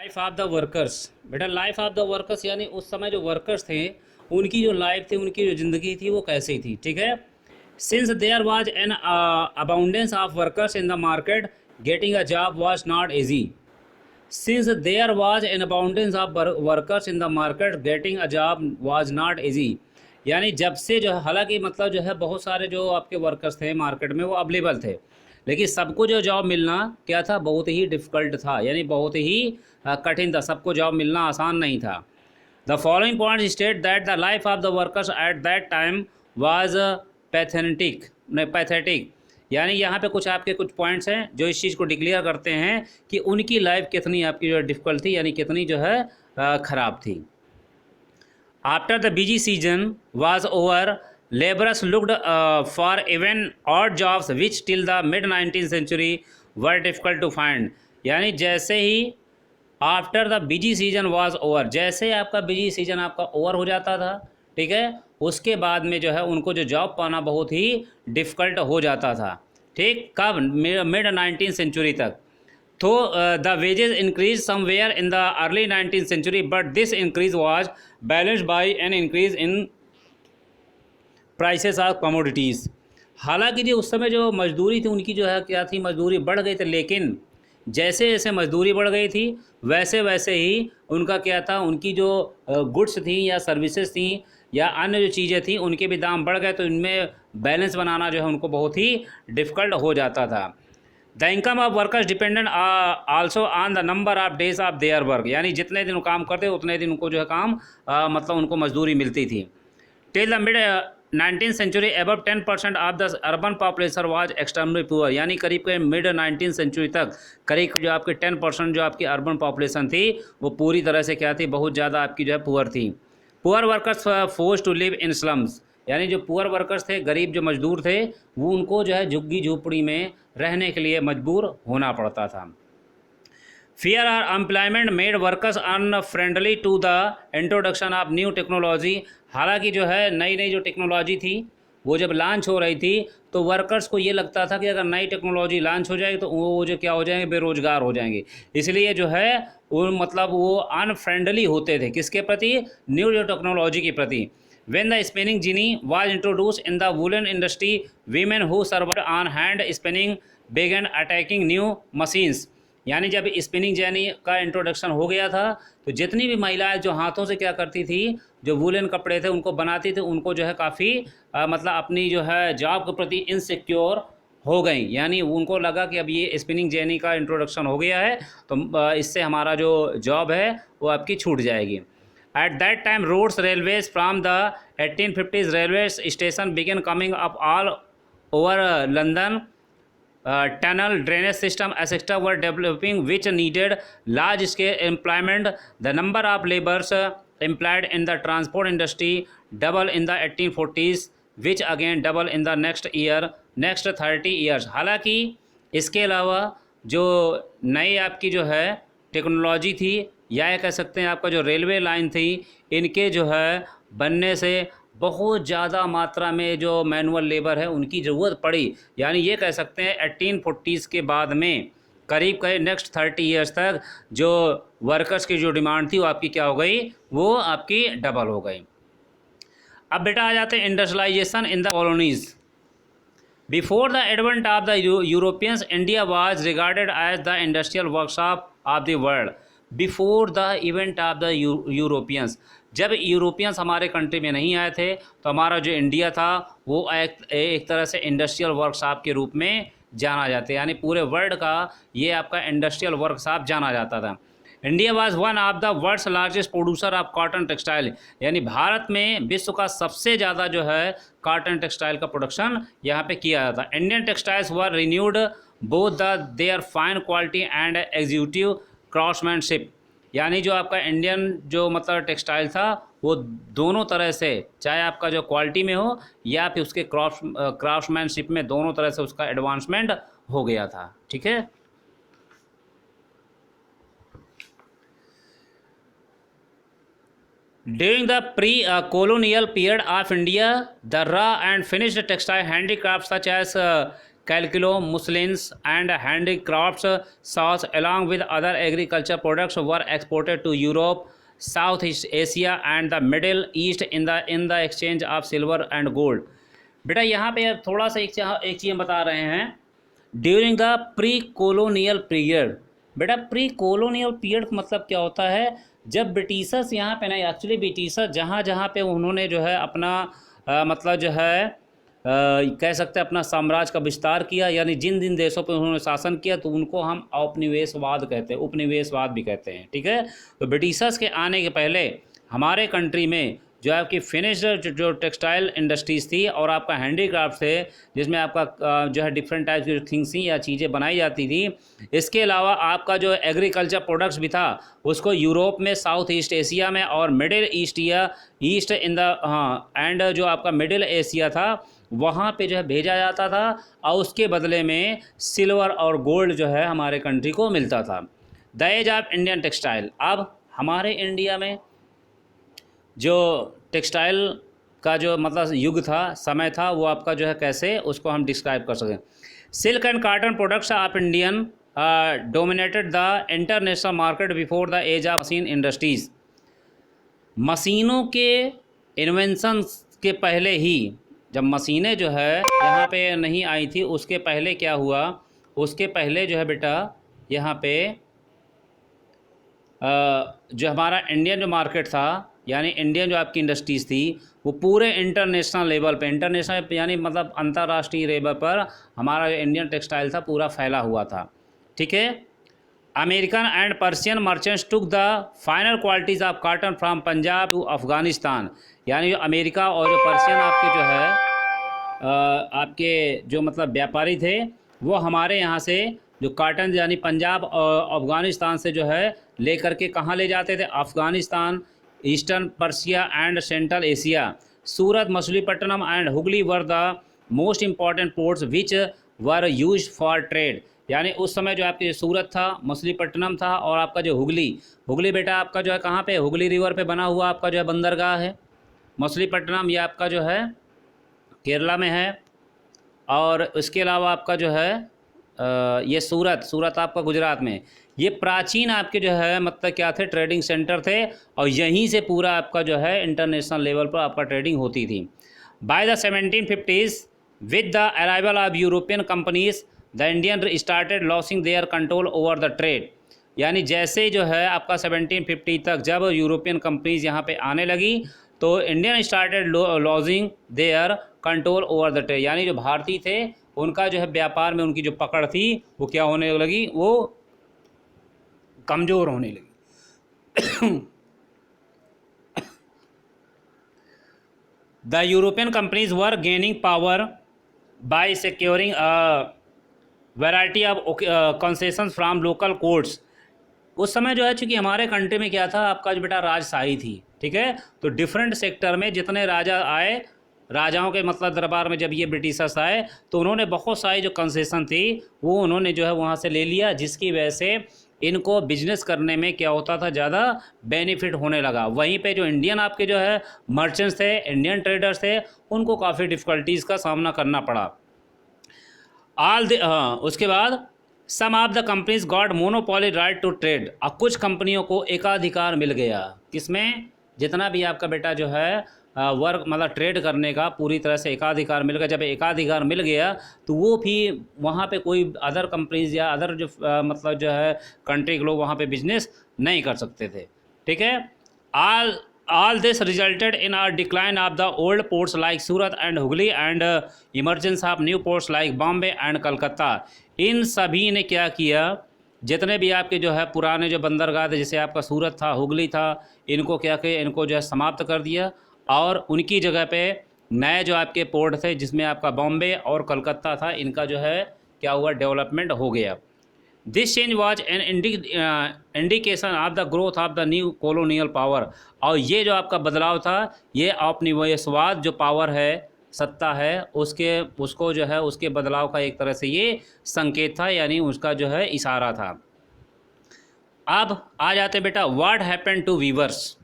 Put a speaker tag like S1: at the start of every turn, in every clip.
S1: Life of the workers. बेटा life of the workers यानी उस समय जो वर्कर्स थे उनकी जो लाइफ थी, उनकी जो ज़िंदगी थी वो कैसी थी। ठीक है। Since there was an abundance of workers in the market, getting a job was not easy. Since there was an abundance of workers in the market, getting a job was not easy. यानी जब से जो है, हालांकि मतलब जो है बहुत सारे जो आपके वर्कर्स थे मार्केट में वो अवेलेबल थे, लेकिन सबको जो जॉब मिलना क्या था, बहुत ही डिफ़िकल्ट था, यानी बहुत ही कठिन था, सबको जॉब मिलना आसान नहीं था। The following point state that the life of the workers at that time was pathetic. यानी यहाँ पे कुछ आपके कुछ पॉइंट्स हैं जो इस चीज़ को डिक्लेयर करते हैं कि उनकी लाइफ कितनी आपकी जो डिफ़िकल्ट थी, यानी कितनी जो है ख़राब थी। After the busy season was over, laborers looked for even odd jobs which till the mid 19th century were difficult to find। यानी जैसे ही after the busy season was over, जैसे आपका बिजी सीजन आपका ओवर हो जाता था, ठीक है, उसके बाद में जो है उनको जो जॉब पाना बहुत ही डिफ़िकल्ट हो जाता था। ठीक, कब? मिड 19th सेंचुरी तक। तो the wages increased somewhere in the early 19th century, but this increase was balanced by an increase in prices of commodities। हालांकि जो उस समय जो मजदूरी थी उनकी जो है क्या थी, मजदूरी बढ़ गई थी, लेकिन जैसे जैसे मजदूरी बढ़ गई थी वैसे वैसे ही उनका क्या था, उनकी जो गुड्स थी या सर्विसेज थी या अन्य जो चीज़ें थी उनके भी दाम बढ़ गए, तो इनमें बैलेंस बनाना जो है उनको बहुत ही डिफ़िकल्ट हो जाता था। The income of workers dependent also on the number of days of their work. यानी जितने दिन वो काम करते उतने दिन उनको जो है काम मतलब उनको मजदूरी मिलती थी। Till the mid 19th century above 10% of the urban population was extremely poor. यानी करीब करीब मिड 19th सेंचुरी तक करीब जो आपकी 10% जो आपकी अर्बन पॉपुलेशन थी वो पूरी तरह से क्या थी, बहुत ज़्यादा आपकी जो है पुअर थी। Poor workers force to live in slums. यानी जो पुअर वर्कर्स थे, गरीब जो मजदूर थे, वो उनको जो है झुग्गी झोपड़ी में रहने के लिए मजबूर होना पड़ता था। फियर और employment made workers unfriendly to the introduction of new technology. हालांकि जो है नई नई जो टेक्नोलॉजी थी वो जब लॉन्च हो रही थी तो वर्कर्स को ये लगता था कि अगर नई टेक्नोलॉजी लॉन्च हो जाएगी तो वो जो क्या हो जाएंगे, बेरोजगार हो जाएंगे। इसलिए जो है वो मतलब वो अनफ्रेंडली होते थे किसके प्रति, न्यू जो टेक्नोलॉजी के प्रति। When the spinning genie was introduced in the woolen industry, women who served on hand spinning began attacking new machines। यानी जब स्पिनिंग जेनी का इंट्रोडक्शन हो गया था तो जितनी भी महिलाएं जो हाथों से क्या करती थी, जो वूलन कपड़े थे उनको बनाती थी, उनको जो है काफ़ी मतलब अपनी जो है जॉब के प्रति इनसिक्योर हो गई। यानी उनको लगा कि अब ये स्पिनिंग जेनी का इंट्रोडक्शन हो गया है तो इससे हमारा जो जॉब है वो आपकी छूट जाएगी। At that time, roads, railways from the 1850s railway station began coming up all over London. Tunnel, drainage system, etc. were developing, which needed large-scale employment. The number of laborers employed in the transport industry doubled in the 1840s, which again doubled in the next 30 years। हालांकि इसके अलावा जो नई आपकी जो है technology थी या ये कह सकते हैं आपका जो रेलवे लाइन थी, इनके जो है बनने से बहुत ज़्यादा मात्रा में जो मैनुअल लेबर है उनकी ज़रूरत पड़ी। यानी ये कह सकते हैं 1840s के बाद में करीब करीब नेक्स्ट 30 ईयर्स तक जो वर्कर्स की जो डिमांड थी वो आपकी क्या हो गई, वो आपकी डबल हो गई। अब बेटा आ जाते हैं industrialisation in the colonies. Before the advent of the Europeans, India was regarded as the industrial workshop of the world. Before the event of the Europeans, जब यूरोपियंस हमारे कंट्री में नहीं आए थे तो हमारा जो इंडिया था वो एक तरह से इंडस्ट्रियल वर्कशॉप के रूप में जाना जाता है। यानी पूरे वर्ल्ड का ये आपका इंडस्ट्रियल वर्कशॉप जाना जाता था। India was one of the world's largest producer of cotton textile. यानी भारत में विश्व का सबसे ज़्यादा जो है कॉटन टेक्सटाइल का प्रोडक्शन यहाँ पे किया जाता है। Indian textiles were renowned both the their fine quality and executive craftsmanship. यानी जो आपका इंडियन जो मतलब टेक्सटाइल था वो दोनों तरह से, चाहे आपका जो क्वालिटी में हो या फिर उसके क्राफ्ट्समैनशिप में, दोनों तरह से उसका एडवांसमेंट हो गया था। ठीक है। During the pre-colonial period of India, the raw and finished textile handicrafts such as calculo, muslins and handicrafts sauce along with other agriculture products were exported to Europe, Southeast Asia and the Middle East in the exchange of silver and gold. बेटा यहाँ पे थोड़ा सा एक चीज़ हम बता रहे हैं, during the pre colonial period. बेटा प्री कोलोनियल पीरियड का मतलब क्या होता है, जब ब्रिटिशर्स यहाँ पे ना, एक्चुअली ब्रिटिशर्स जहाँ जहाँ पे उन्होंने जो है अपना मतलब जो है कह सकते हैं अपना साम्राज्य का विस्तार किया, यानी जिन जिन देशों पर उन्होंने शासन किया, तो उनको हम औपनिवेशवाद कहते हैं, उपनिवेशवाद भी कहते हैं। ठीक है, तो ब्रिटिशर्स के आने के पहले हमारे कंट्री में जो आपकी फिनिश्ड जो टेक्सटाइल इंडस्ट्रीज़ थी और आपका हैंडीक्राफ्ट थे, जिसमें आपका जो है डिफरेंट टाइप्स की थिंग्स थी या चीज़ें बनाई जाती थी। इसके अलावा आपका जो एग्रीकल्चर प्रोडक्ट्स भी था, उसको यूरोप में, साउथ ईस्ट एशिया में और मिडिल ईस्ट या ईस्ट इन द एंड जो आपका मिडिल एशिया था वहाँ पे जो है भेजा जाता था, और उसके बदले में सिल्वर और गोल्ड जो है हमारे कंट्री को मिलता था। The age of Indian textile. अब हमारे इंडिया में जो टेक्सटाइल का जो मतलब युग था, समय था, वो आपका जो है कैसे उसको हम डिस्क्राइब कर सकें। Silk and cotton products of Indian dominated the international market before the age of machine industries. मशीनों के इन्वेंशन के पहले ही, जब मशीनें जो है यहाँ पे नहीं आई थी, उसके पहले क्या हुआ, उसके पहले जो है बेटा यहाँ पे जो हमारा इंडियन जो मार्केट था, यानी इंडियन जो आपकी इंडस्ट्रीज़ थी, वो पूरे इंटरनेशनल लेवल पे, इंटरनेशनल यानी मतलब अंतर्राष्ट्रीय लेवल पर हमारा जो इंडियन टेक्सटाइल था पूरा फैला हुआ था। ठीक है, American and Persian merchants took the final qualities of cotton from Punjab to Afghanistan. यानी जो अमेरिका और जो पर्शियन आपके जो है आपके जो मतलब व्यापारी थे, वो हमारे यहाँ से जो कॉटन यानी पंजाब और अफ़गानिस्तान से जो है ले करके कहाँ ले जाते थे, Afghanistan, eastern Persia and central Asia. Surat, Machilipatnam and Hooghly were the most important ports which were used for trade. यानी उस समय जो आपके सूरत था, मछलीपट्टनम था, और आपका जो हुगली बेटा आपका जो है कहाँ पे, हुगली रिवर पे बना हुआ आपका जो है बंदरगाह है। मछलीपट्टनम ये आपका जो है केरला में है, और इसके अलावा आपका जो है ये सूरत आपका गुजरात में। ये प्राचीन आपके जो है मतलब क्या थे, ट्रेडिंग सेंटर थे, और यहीं से पूरा आपका जो है इंटरनेशनल लेवल पर आपका ट्रेडिंग होती थी। By the 1750s with the arrival of European companies the Indian started losing their control over the trade. यानी जैसे जो है आपका 1750 तक जब यूरोपियन कंपनीज यहाँ पे आने लगी, तो Indian started losing their control over the trade. यानी जो भारतीय थे उनका जो है व्यापार में उनकी जो पकड़ थी वो क्या होने लगी, वो कमज़ोर होने लगी। The European companies were gaining power bye securing variety of concession from local courts. उस समय जो है चूँकि हमारे कंट्री में क्या था, आपका जो बेटा राजशाही थी। ठीक है, तो डिफरेंट सेक्टर में जितने राजा आए, राजाओं के मतलब दरबार में जब ये ब्रिटिशर्स आए, तो उन्होंने बहुत सारी जो कंसेशन थी वो उन्होंने जो है वहाँ से ले लिया, जिसकी वजह से इनको बिजनेस करने में क्या होता था, ज़्यादा बेनिफिट होने लगा। वहीं पे जो इंडियन आपके जो है मर्चेंट्स थे, इंडियन ट्रेडर्स थे, उनको काफ़ी डिफ़िकल्टीज़ का सामना करना पड़ा। उसके बाद some of the companies got monopoly right to trade. अब कुछ कंपनियों को एकाधिकार मिल गया, किसमें, जितना भी आपका बेटा जो है वर्क मतलब ट्रेड करने का पूरी तरह से एकाधिकार मिल गया। जब एकाधिकार मिल गया तो वो भी वहाँ पे कोई अदर कंपनीज या अदर जो मतलब जो है कंट्री के लोग वहाँ पे बिजनेस नहीं कर सकते थे। ठीक है, all this resulted in a decline of the old ports like Surat and Hooghly and emergence of new ports like Bombay and Calcutta. इन सभी ने क्या किया, जितने भी आपके जो है पुराने जो बंदरगाह थे, जैसे आपका सूरत था, हुगली था, इनको क्या किया, इनको जो है समाप्त कर दिया, और उनकी जगह पे नए जो आपके पोर्ट थे जिसमें आपका बॉम्बे और कलकत्ता था, इनका जो है क्या हुआ, डेवलपमेंट हो गया। This change was an indication of the growth of the new colonial power. और ये जो आपका बदलाव था, ये औपनिवेशवाद जो पावर है, सत्ता है, उसको जो है उसके बदलाव का एक तरह से ये संकेत था, यानी उसका जो है इशारा था। अब आ जाते बेटा what happened to weavers.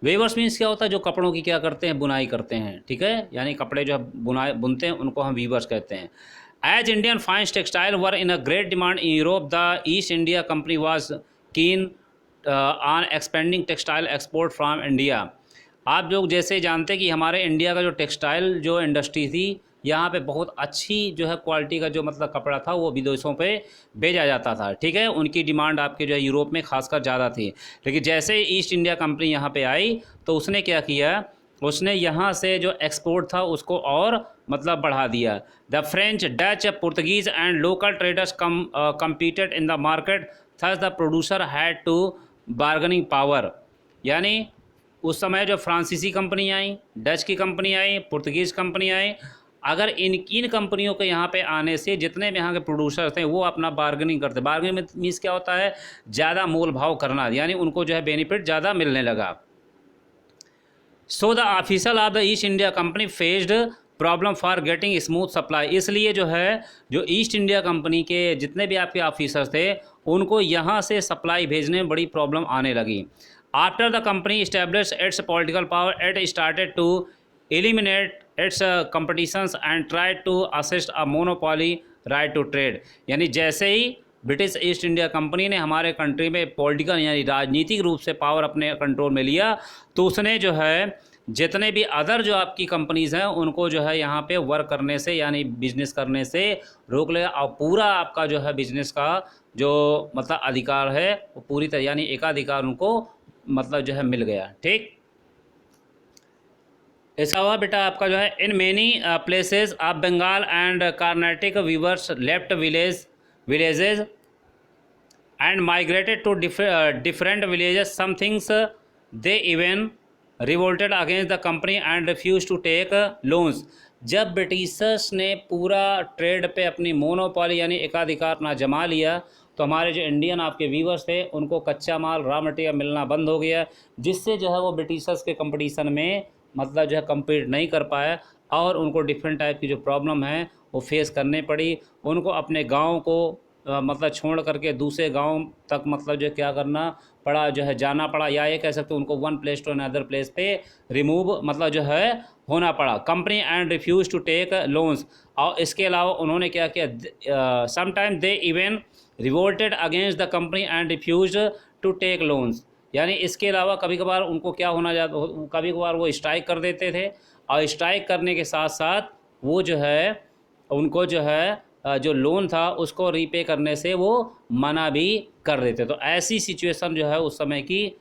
S1: Weavers means क्या होता है, जो कपड़ों की क्या करते हैं, बुनाई करते हैं। ठीक है, यानी कपड़े जो बुनते हैं उनको हम वीवर्स कहते हैं। As Indian fine textile were in a great demand in Europe, the East India Company was keen on expanding textile export from India. आप लोग जैसे जानते हैं कि हमारे इंडिया का जो टेक्सटाइल जो इंडस्ट्री थी, यहाँ पे बहुत अच्छी जो है क्वालिटी का जो मतलब कपड़ा था वो विदेशों पे भेजा जाता था, ठीक है। उनकी डिमांड आपके जो है यूरोप में खासकर ज़्यादा थी। लेकिन जैसे ईस्ट इंडिया कंपनी यहाँ पे आई तो उसने क्या किया, उसने यहाँ से जो एक्सपोर्ट था उसको और मतलब बढ़ा दिया। The French, Dutch, Portuguese and local traders competed in the market, thus the producer had to bargaining power. यानी उस समय जो फ्रांसीसी कंपनी आई, डच की कंपनी आई, पुर्तगीज़ कंपनी आई, अगर इन कंपनियों के यहाँ पे आने से जितने भी यहाँ के प्रोड्यूसर थे वो अपना बार्गेनिंग करते। बार्गेनिंग मीन्स क्या होता है, ज़्यादा मोल भाव करना, यानी उनको जो है बेनिफिट ज़्यादा मिलने लगा। So the officer of the east India company faced problem for getting smooth supply. इसलिए जो है जो ईस्ट इंडिया कंपनी के जितने भी आपके ऑफिसर्स थे उनको यहाँ से सप्लाई भेजने में बड़ी प्रॉब्लम आने लगी। After the company establish its political power, it started to eliminate its competitions and tried to assist a monopoly right to trade। यानी जैसे ही ब्रिटिश ईस्ट इंडिया कंपनी ने हमारे कंट्री में पॉलिटिकल यानी राजनीतिक रूप से पावर अपने कंट्रोल में लिया तो उसने जो है जितने भी अदर जो आपकी कंपनीज़ हैं उनको जो है यहाँ पे वर्क करने से यानी बिजनेस करने से रोक लिया, और पूरा आपका जो है बिजनेस का जो मतलब अधिकार है वो पूरी तरह यानी एकाधिकार उनको मतलब जो है मिल गया, ठीक। ऐसा हुआ बेटा आपका जो है in many places of Bengal and Karnataka weavers left villages and migrated to different villages. Some things they even revolted against the company and refuse to take loans. जब ब्रिटिशर्स ने पूरा ट्रेड पे अपनी मोनोपॉली यानी एकाधिकार अपना जमा लिया तो हमारे जो इंडियन आपके वीवर्स थे उनको कच्चा माल रॉ मटेरियल मिलना बंद हो गया, जिससे जो है वो ब्रिटिशर्स के कंपटीशन में मतलब जो है कम्पीट नहीं कर पाया और उनको डिफरेंट टाइप की जो प्रॉब्लम है वो फेस करने पड़ी। उनको अपने गांव को मतलब छोड़ करके दूसरे गांव तक मतलब जो क्या करना पड़ा, जो है जाना पड़ा, या ये कह सकते हैं उनको one place to another place पे रिमूव मतलब जो है होना पड़ा। Company and refuse to take loans. और इसके अलावा उन्होंने क्या किया, sometime they even revolted against the company and refuse to take loans. यानी इसके अलावा कभी कभार उनको क्या होना जाता, कभी कभार वो स्ट्राइक कर देते थे और स्ट्राइक करने के साथ साथ वो जो है उनको जो है जो लोन था उसको रीपे करने से वो मना भी कर देते। तो ऐसी सिचुएशन जो है उस समय की